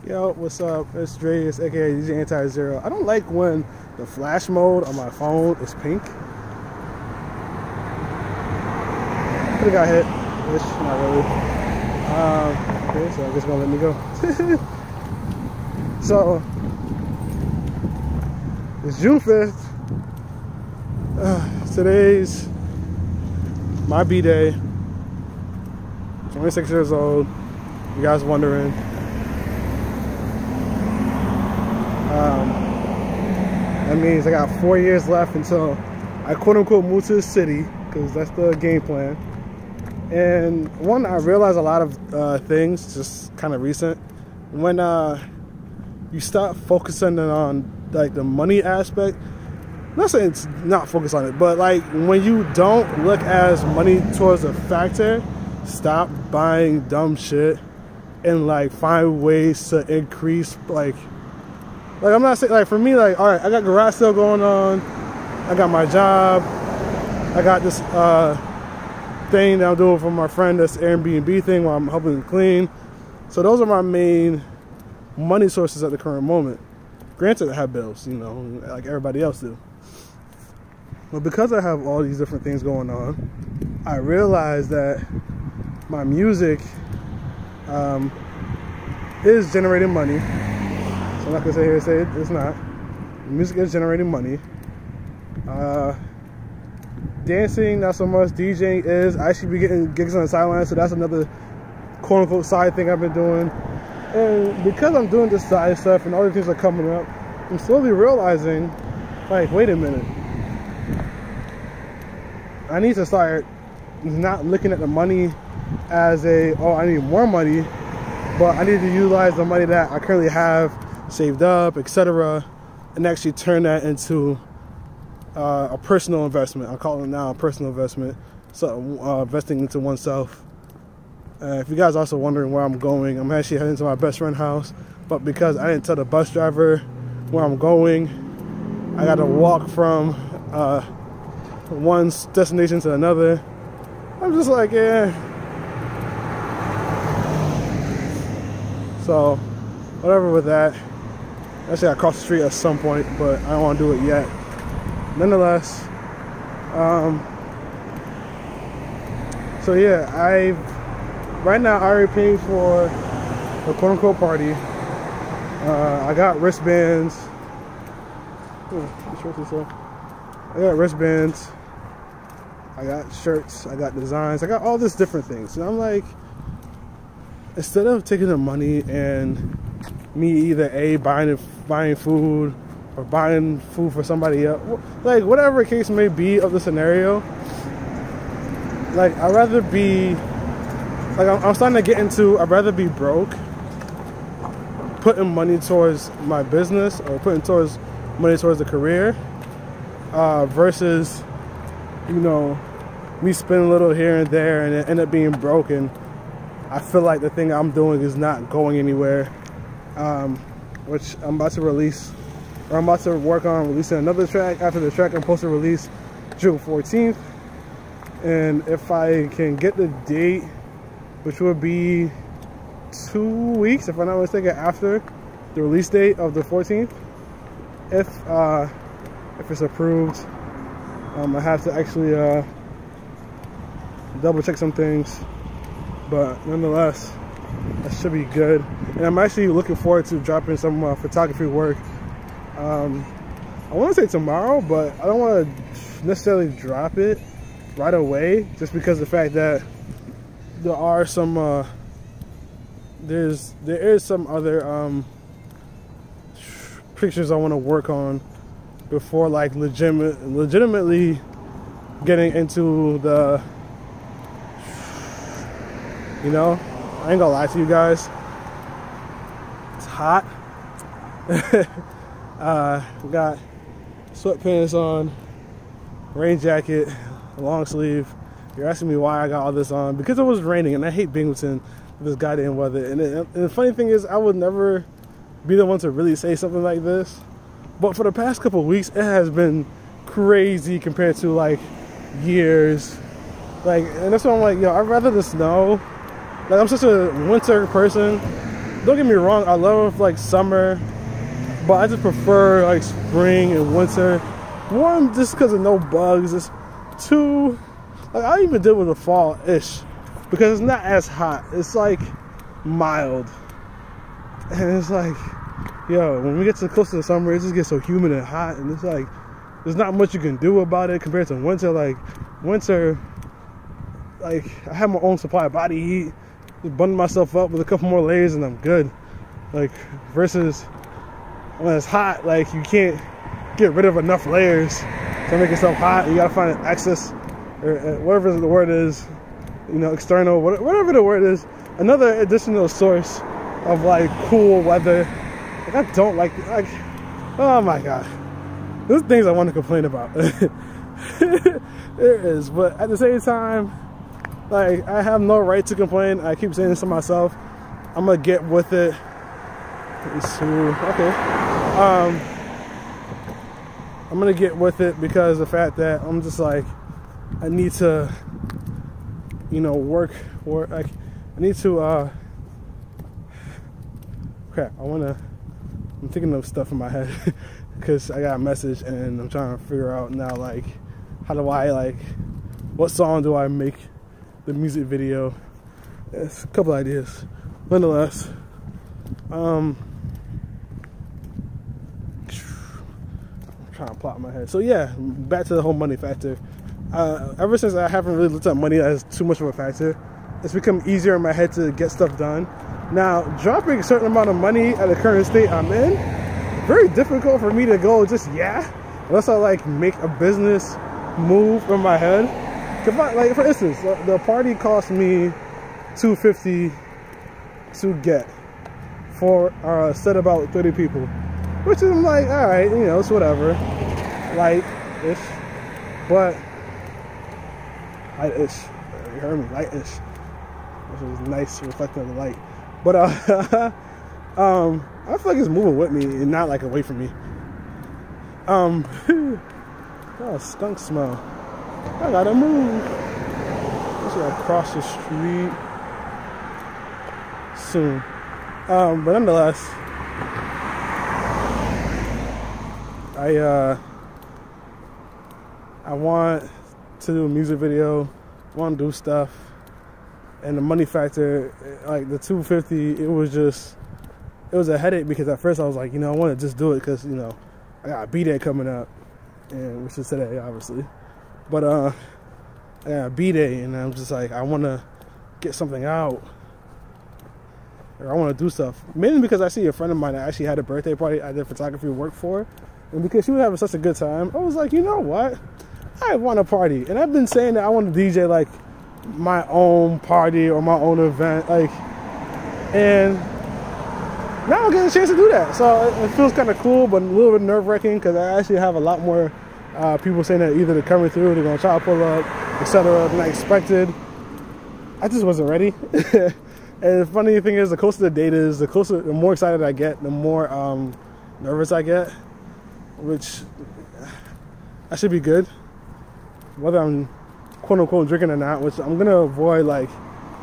Yo, what's up? It's Dreas, aka DJ Anti-Zero. I don't like when the flash mode on my phone is pink. Could've got hit. Ish, not really. Okay, so I guess gonna let me go. So, it's June 5th. Today's my B-Day. 26 years old. You guys wondering. That means I got 4 years left until I quote-unquote move to the city, because that's the game plan. And one, I realized a lot of things just kind of recent. When you start focusing on like the money aspect, I'm not saying it's not focused on it, but like when you don't look as money towards a factor, stop buying dumb shit and like find ways to increase like I'm not saying, like, for me, like, all right, I got garage sale going on, I got my job, I got this thing that I'm doing for my friend, that's Airbnb thing where I'm helping him clean. So those are my main money sources at the current moment. Granted, I have bills, you know, like everybody else do. But because I have all these different things going on, I realized that my music is generating money. So I'm not gonna say here say it's not. Music is generating money. Dancing, not so much. DJing is. I should be getting gigs on the sideline, so that's another quote unquote side thing I've been doing. And because I'm doing this side stuff and all these things are coming up, I'm slowly realizing, like, wait a minute. I need to start not looking at the money as a, oh, I need more money, but I need to utilize the money that I currently have saved up, etc., and actually turn that into a personal investment. I'm calling it now a personal investment. So investing into oneself. If you guys are also wondering where I'm going, I'm actually heading to my best friend's house, but because I didn't tell the bus driver where I'm going, I got to walk from one destination to another. I'm just like, yeah. So whatever with that. Actually, I cross the street at some point, but I don't want to do it yet. Nonetheless, so yeah, right now I already paid for a quote-unquote party. I got wristbands. I got wristbands. I got shirts. I got designs. I got all these different things. And I'm like, instead of taking the money and me either buying food or buying food for somebody else, like whatever the case may be of the scenario, like I'd rather be, like I'm starting to get into, I'd rather be broke, putting money towards my business or putting money towards the career, versus, you know, me spending a little here and there and it end up being broke and I feel like the thing I'm doing is not going anywhere. Which I'm about to release, or I'm about to work on releasing another track after the track I'm supposed to release June 14th. And if I can get the date, which would be 2 weeks, if I'm not mistaken, after the release date of the 14th, if it's approved, I have to actually double check some things, but nonetheless, that should be good. And I'm actually looking forward to dropping some photography work. I want to say tomorrow, but I don't want to necessarily drop it right away, just because of the fact that there are some there is some other pictures I want to work on before like legitimately getting into the, you know, I ain't gonna lie to you guys, it's hot. Got sweatpants on, rain jacket, long sleeve. You're asking me why I got all this on, because it was raining and I hate Binghamton with this goddamn weather. And the funny thing is, I would never be the one to really say something like this, but for the past couple of weeks it has been crazy compared to like years. Like, and that's why I'm like, yo, I'd rather the snow. Like, I'm such a winter person don't get me wrong, I love like summer, but I just prefer like spring and winter. One, just because of no bugs. It's two, like I even did with the fall-ish, because it's not as hot. It's like mild, and it's like, yo, when we get to close to the summer, it just gets so humid and hot, and it's like there's not much you can do about it compared to winter. Like winter, like I have my own supply of body heat. Just bundle myself up with a couple more layers and I'm good. Like versus when it's hot, like you can't get rid of enough layers to make yourself hot. You gotta find an excess, or whatever the word is, you know, external, whatever the word is, another additional source of like cool weather. Like I don't like, oh my god, there's things I want to complain about. There is, but at the same time, like I have no right to complain. I keep saying this to myself. I'm gonna get with it. Okay. I'm gonna get with it because of the fact that I'm just like, I need to, you know, work. Like I need to. Crap. I'm thinking of stuff in my head because I got a message and I'm trying to figure out now, like, how do I, like, what song do I make the music video? There's a couple ideas. Nonetheless, I'm trying to plot in my head. So yeah, back to the whole money factor. Ever since I haven't really looked at money as too much of a factor, it's become easier in my head to get stuff done. Now, dropping a certain amount of money at the current state I'm in, very difficult for me to go just unless I like make a business move in my head. Like for instance, the party cost me $250 to get for a set about 30 people, which is like, all right, you know, it's whatever, light-ish, but light-ish. You heard me, light-ish, which is nice, reflecting the light. But I feel like it's moving with me and not like away from me. Oh, skunk smell. I gotta move. I should cross the street soon. But nonetheless, I want to do a music video, want to do stuff, and the money factor, like the $250, it was a headache because at first I was like, you know, I want to just do it because, you know, I got a B-Day coming up, and which is today, obviously. But I got a B-Day, and I'm just like, I want to get something out, or I want to do stuff. Mainly because I see a friend of mine that actually had a birthday party I did photography work for, and because she was having such a good time, I was like, you know what? I want a party, and I've been saying that I want to DJ like my own party or my own event, like, and now I'm getting a chance to do that. So it feels kind of cool, but a little bit nerve-wracking because I actually have a lot more people saying that either they're coming through, they're gonna try to pull up, etc. than I expected. I just wasn't ready. And the funny thing is, the closer the date is, the more excited I get, the more nervous I get, which I should be good, whether I'm quote-unquote drinking or not, which I'm gonna avoid, like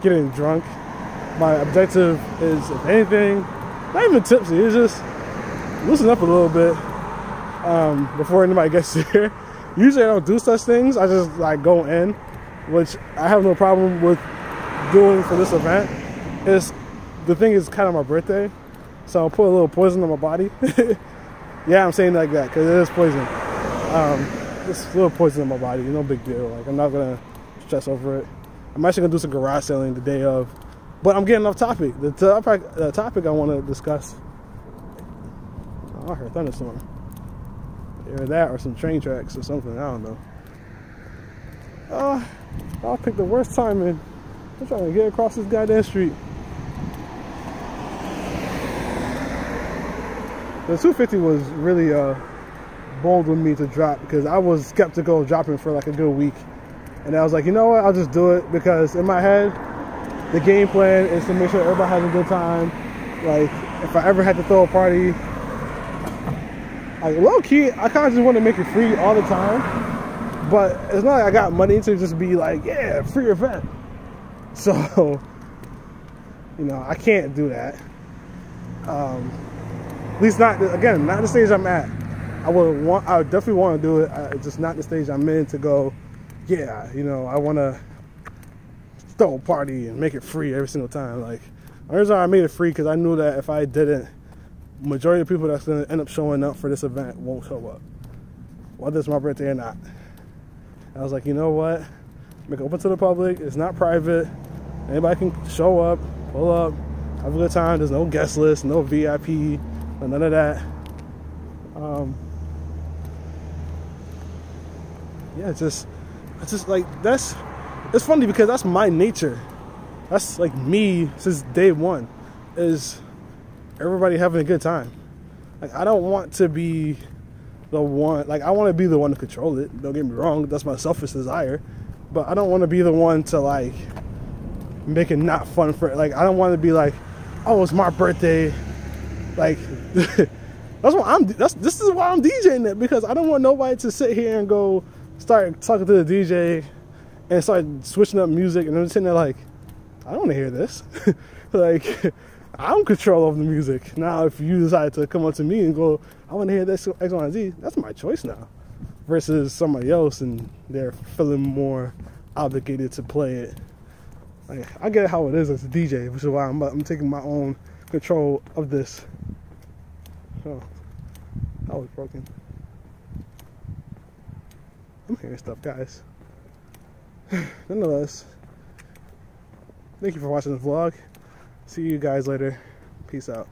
getting drunk. My objective is, if anything, not even tipsy, it's just loosen up a little bit before anybody gets here. Usually I don't do such things, I just like go in, which I have no problem with doing for this event. The thing is kind of my birthday, so I'll put a little poison on my body. Yeah, I'm saying like that because it is poison. Just a little poison in my body, no big deal. Like, I'm not gonna stress over it. I'm actually gonna do some garage selling the day of, but I'm getting off topic. The topic I want to discuss. Oh, I heard thunderstorm. Either that or some train tracks or something. I don't know. I'll pick the worst timing. I'm trying to get across this goddamn street. The 250 was really bold with me to drop because I was skeptical of dropping for like a good week, and I was like, you know what, I'll just do it because in my head the game plan is to make sure everybody has a good time. Like, if I ever had to throw a party, like low-key I kind of just want to make it free all the time, but it's not like I got money to just be like, yeah, free event. So, you know, I can't do that. At least not, again, not the stage I'm at. I would definitely want to do it. It's just not the stage I'm in to go, yeah, you know, I want to throw a party and make it free every single time. Like, the reason I made it free because I knew that if I didn't, majority of people that's going to end up showing up for this event won't show up, whether it's my birthday or not. I was like, you know what? Make it open to the public. It's not private. Anybody can show up, pull up, have a good time. There's no guest list, no VIP, none of that. Yeah, it's just like, it's funny because that's my nature. That's like me since day one, is everybody having a good time. Like, I don't want to be the one, like, I want to be the one to control it. Don't get me wrong, that's my selfish desire. But I don't want to be the one to, like, make it not fun for, like, I don't want to be like, oh, it's my birthday. Like, that's why this is why I'm DJing it, because I don't want nobody to sit here and go start talking to the DJ and start switching up music, and I'm sitting there like, I don't want to hear this. Like, I'm control of the music. Now, if you decide to come up to me and go, I want to hear this X, Y, and Z, that's my choice now. Versus somebody else, and they're feeling more obligated to play it. Like, I get how it is as a DJ, which is why I'm taking my own control of this. Oh, that was broken. I'm hearing stuff, guys. Nonetheless, thank you for watching this vlog. See you guys later. Peace out.